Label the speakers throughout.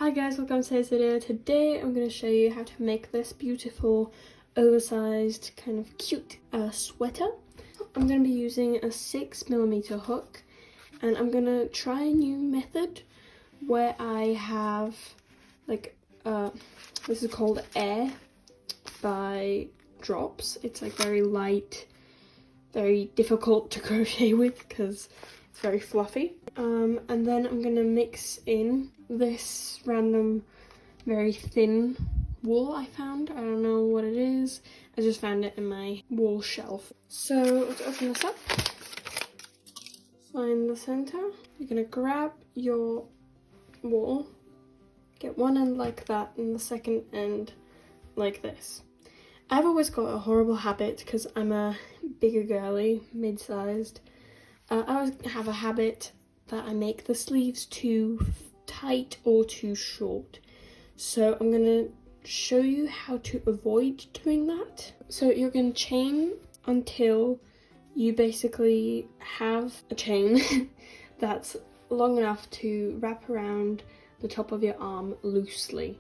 Speaker 1: Hi guys, welcome to today's video. Today I'm going to show you how to make this beautiful oversized kind of cute sweater. I'm going to be using a 6mm hook, and I'm going to try a new method where I have like this is called Air by Drops. It's like very light, very difficult to crochet with because it's very fluffy. And then I'm going to mix in this random very thin wool I found. I don't know what it is. I just found it in my wall shelf. So let's open this up. Find the center. You're going to grab your wool, get one end like that and the second end like this. I've always got a horrible habit because I'm a bigger girly, mid-sized. I always have a habit that I make the sleeves too tight or too short. So I'm going to show you how to avoid doing that. So you're going to chain until you basically have a chain that's long enough to wrap around the top of your arm loosely.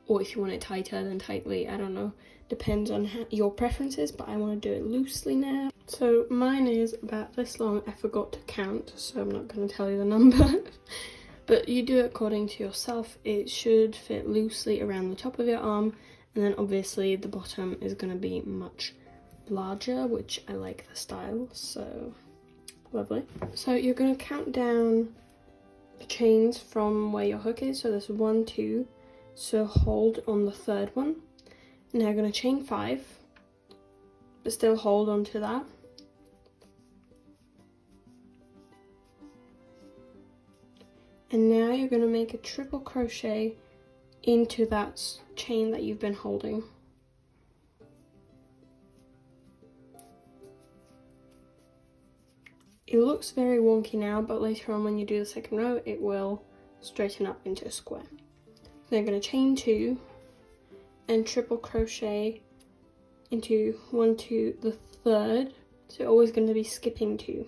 Speaker 1: Or if you want it tighter, then tightly. I don't know. Depends on your preferences, but I want to do it loosely now. So mine is about this long. I forgot to count, so I'm not going to tell you the number. But you do it according to yourself. It should fit loosely around the top of your arm, and then obviously the bottom is going to be much larger, which I like the style, so lovely. So you're going to count down the chains from where your hook is. So there's 1, 2. So hold on the third one. Now you're going to chain 5, but still hold on to that. And now you're going to make a triple crochet into that chain that you've been holding. It looks very wonky now, but later on when you do the second row, it will straighten up into a square. Then you're going to chain 2 and triple crochet into 1, 2, the third. So you're always going to be skipping 2.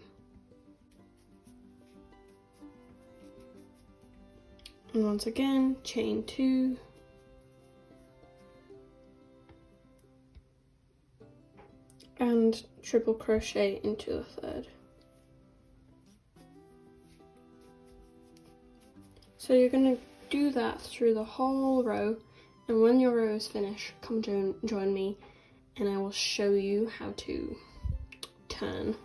Speaker 1: And once again, chain 2. And triple crochet into the third. So you're going to do that through the whole row, and when your row is finished, come join me and I will show you how to turn.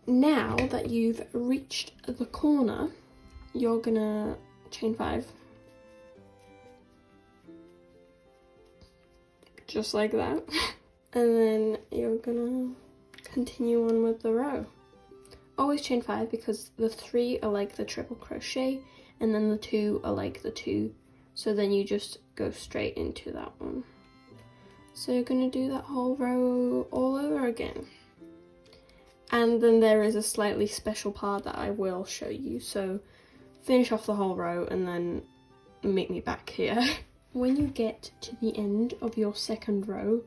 Speaker 1: Now that you've reached the corner, you're gonna chain 5, just like that, and then you're gonna continue on with the row. Always chain 5 because the 3 are like the triple crochet and then the 2 are like the 2, so then you just go straight into that one. So you're going to do that whole row all over again. And then there is a slightly special part that I will show you, so finish off the whole row and then meet me back here. When you get to the end of your second row,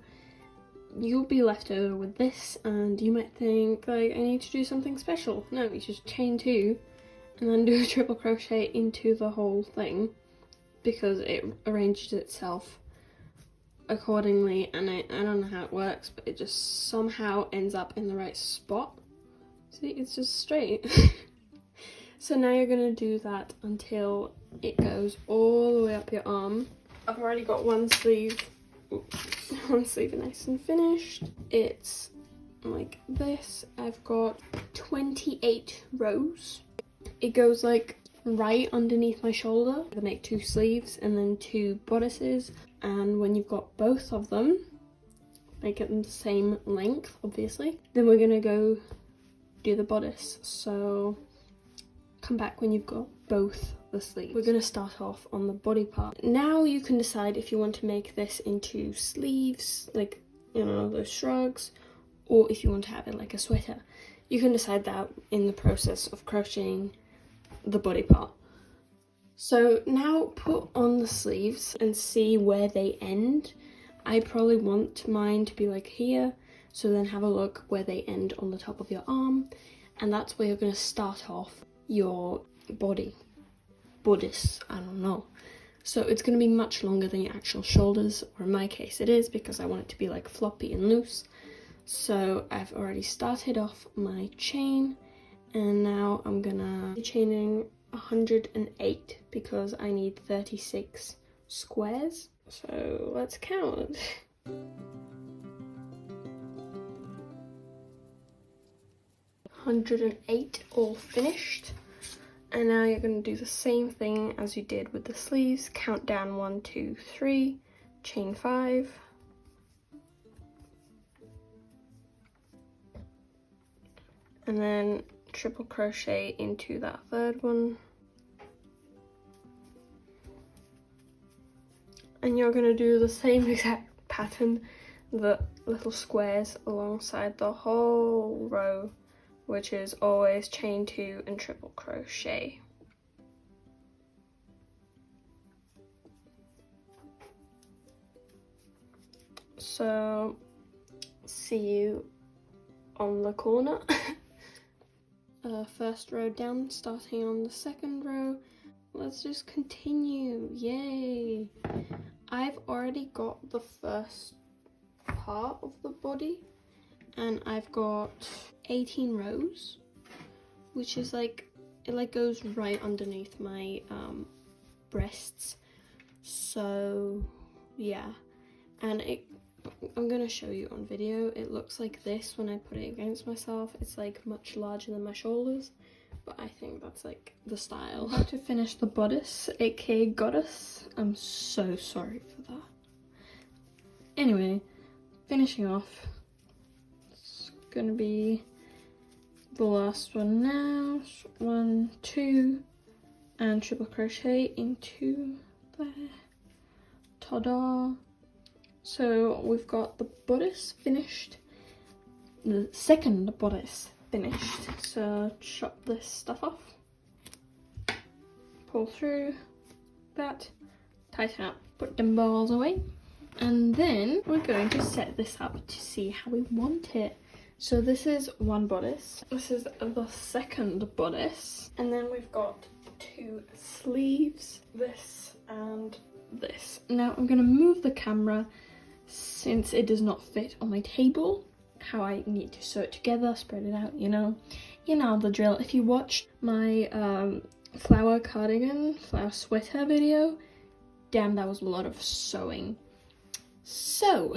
Speaker 1: you'll be left over with this, and you might think, like, I need to do something special. No, you just chain 2 and then do a triple crochet into the whole thing, because it arranges itself accordingly, and I don't know how it works, but it just somehow ends up in the right spot. See, it's just straight. So now you're going to do that until it goes all the way up your arm. I've already got one sleeve nice and finished. It's like this. I've got 28 rows. It goes like right underneath my shoulder. I make 2 sleeves and then 2 bodices, and when you've got both of them, make it the same length obviously, then we're gonna go do the bodice. So come back when you've got both the sleeves. We're gonna start off on the body part. Now you can decide if you want to make this into sleeves, like, you know, those shrugs, or if you want to have it like a sweater. You can decide that in the process of crocheting the body part. So now put on the sleeves and see where they end. I probably want mine to be like here, so then have a look where they end on the top of your arm, and that's where you're going to start off your bodice, I don't know. So it's going to be much longer than your actual shoulders, or in my case it is, because I want it to be like floppy and loose. So I've already started off my chain, and now I'm gonna be chaining 108 because I need 36 squares. So let's count. 108 all finished. And now you're going to do the same thing as you did with the sleeves. Count down 1, 2, 3, chain 5. And then triple crochet into that third one. And you're going to do the same exact pattern, the little squares alongside the whole row, which is always chain 2 and triple crochet. So see you on the corner. First row down, starting on the second row. Let's just continue, yay! I've already got the first part of the body, and I've got 18 rows, which is like, it like goes right underneath my breasts. So yeah, and I'm gonna show you on video. It looks like this when I put it against myself. It's like much larger than my shoulders, but I think that's like the style. I have to finish the bodice, aka goddess. I'm so sorry for that. Anyway, finishing off. It's gonna be the last one now. 1, 2, and triple crochet into there. Ta-da! So we've got the bodice finished, the second bodice finished. So chop this stuff off, pull through that, tighten up, put them balls away, and then we're going to set this up to see how we want it. So this is one bodice, this is the second bodice, and then we've got 2 sleeves, this and this. Now I'm going to move the camera since it does not fit on my table, how I need to sew it together, spread it out, you know the drill. If you watched my flower cardigan, flower sweater video, damn, that was a lot of sewing. So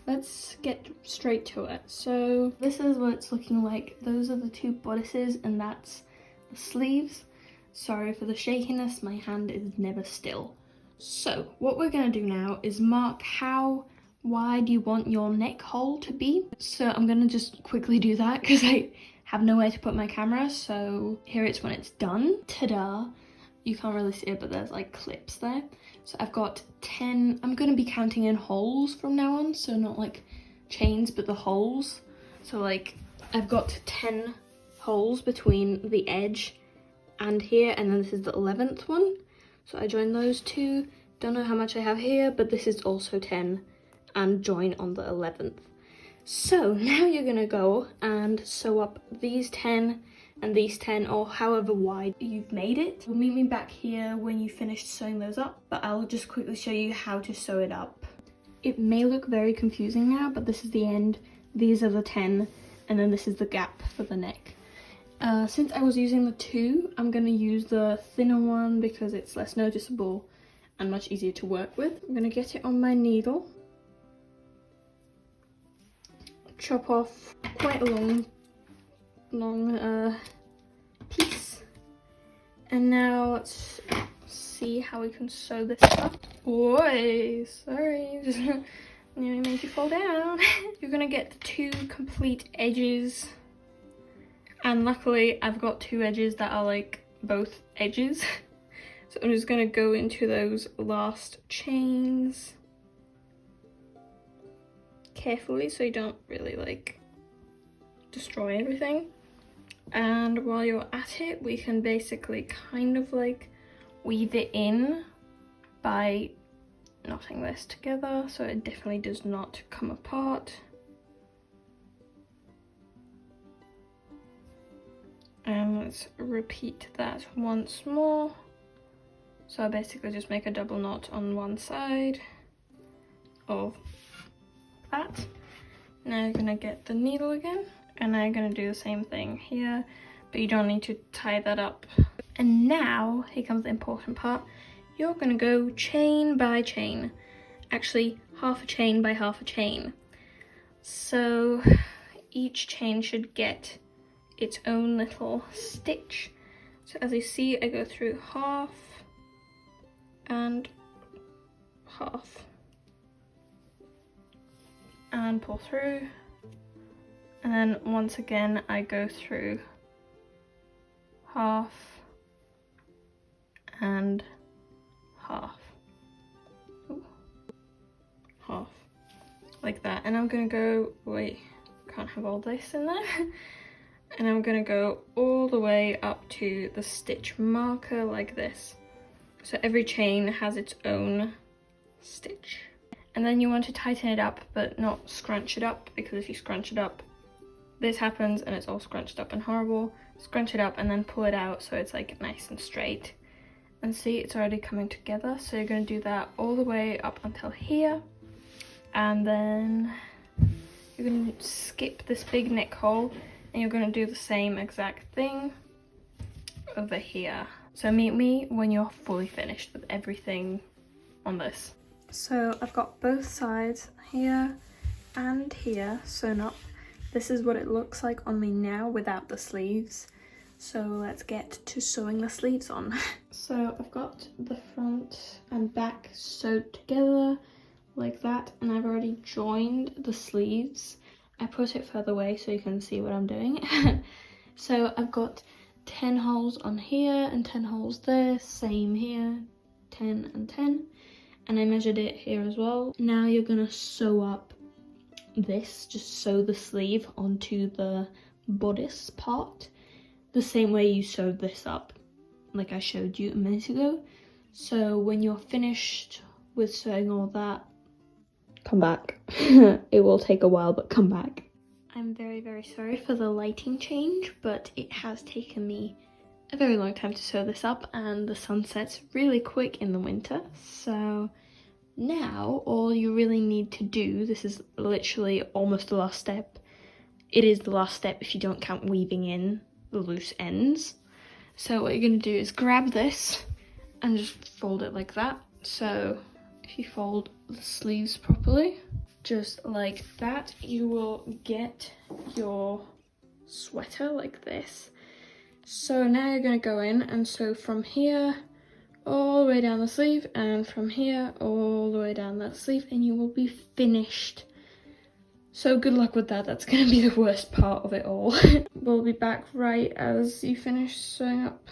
Speaker 1: let's get straight to it. So this is what it's looking like. Those are the 2 bodices, and that's the sleeves. Sorry for the shakiness, my hand is never still. So what we're going to do now is mark how wide you want your neck hole to be. So I'm going to just quickly do that because I have nowhere to put my camera. So here it's when it's done. Ta-da! You can't really see it, but there's like clips there. So I've got 10, I'm going to be counting in holes from now on. So not like chains, but the holes. So like I've got 10 holes between the edge and here, and then this is the 11th one. So I join those 2, don't know how much I have here, but this is also 10, and join on the 11th. So now you're gonna go and sew up these 10 and these 10, or however wide you've made it. We'll meet me back here when you finished sewing those up, but I'll just quickly show you how to sew it up. It may look very confusing now, but this is the end, these are the 10, and then this is the gap for the neck. Since I was using the 2, I'm going to use the thinner one because it's less noticeable and much easier to work with. I'm going to get it on my needle, chop off quite a long piece, and now let's see how we can sew this up. Oi, sorry, just nearly made you fall down. You're going to get the 2 complete edges. And luckily I've got 2 edges that are like both edges. So I'm just going to go into those last chains carefully so you don't really like destroy everything. And while you're at it, we can basically kind of like weave it in by knotting this together so it definitely does not come apart. And let's repeat that once more. So I basically just make a double knot on one side of that. Now you're gonna get the needle again, and now you're gonna do the same thing here, but you don't need to tie that up. And now, here comes the important part, you're gonna go chain by chain. Actually, half a chain by half a chain. So each chain should get its own little stitch. So as you see, I go through half and half and pull through, and then once again I go through half and half. Ooh. Half, like that. And I'm gonna go, wait, can't have all this in there. And I'm gonna go all the way up to the stitch marker like this. So every chain has its own stitch. And then you want to tighten it up, but not scrunch it up, because if you scrunch it up, this happens and it's all scrunched up and horrible. Scrunch it up and then pull it out so it's like nice and straight. And see, it's already coming together. So you're gonna do that all the way up until here. And then you're gonna skip this big neck hole, and you're gonna do the same exact thing over here. So meet me when you're fully finished with everything on this. So I've got both sides here and here sewn up. This is what it looks like on me now without the sleeves. So let's get to sewing the sleeves on. So I've got the front and back sewed together like that, and I've already joined the sleeves. I put it further away so you can see what I'm doing. So I've got 10 holes on here and 10 holes there, same here, 10 and 10. And I measured it here as well. Now you're gonna sew up this, just sew the sleeve onto the bodice part, the same way you sewed this up, like I showed you a minute ago. So when you're finished with sewing all that, come back. It will take a while, but come back. I'm very, very sorry for the lighting change, but it has taken me a very long time to sew this up, and the sun sets really quick in the winter. So now all you really need to do, this is literally almost the last step. It is the last step if you don't count weaving in the loose ends. So what you're going to do is grab this and just fold it like that. So if you fold the sleeves properly, just like that, you will get your sweater like this. So now you're going to go in and sew from here all the way down the sleeve, and from here all the way down that sleeve, and you will be finished. So good luck with that. That's going to be the worst part of it all. We'll be back right as you finish sewing up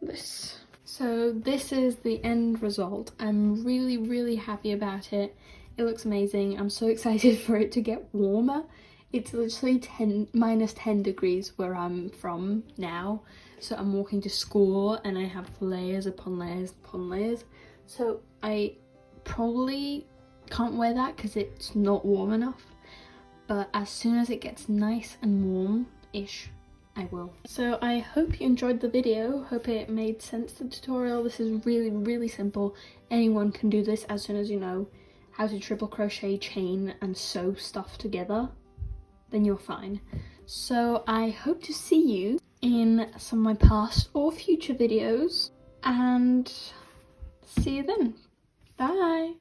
Speaker 1: this. So this is the end result. I'm really, really happy about it. It looks amazing. I'm so excited for it to get warmer. It's literally minus 10 degrees where I'm from now. So I'm walking to school and I have layers upon layers upon layers. So I probably can't wear that because it's not warm enough. But as soon as it gets nice and warm-ish, I will. So I hope you enjoyed the video. Hope it made sense, the tutorial. This is really, really simple. Anyone can do this as soon as you know how to triple crochet, chain and sew stuff together. Then you're fine. So I hope to see you in some of my past or future videos, and see you then. Bye!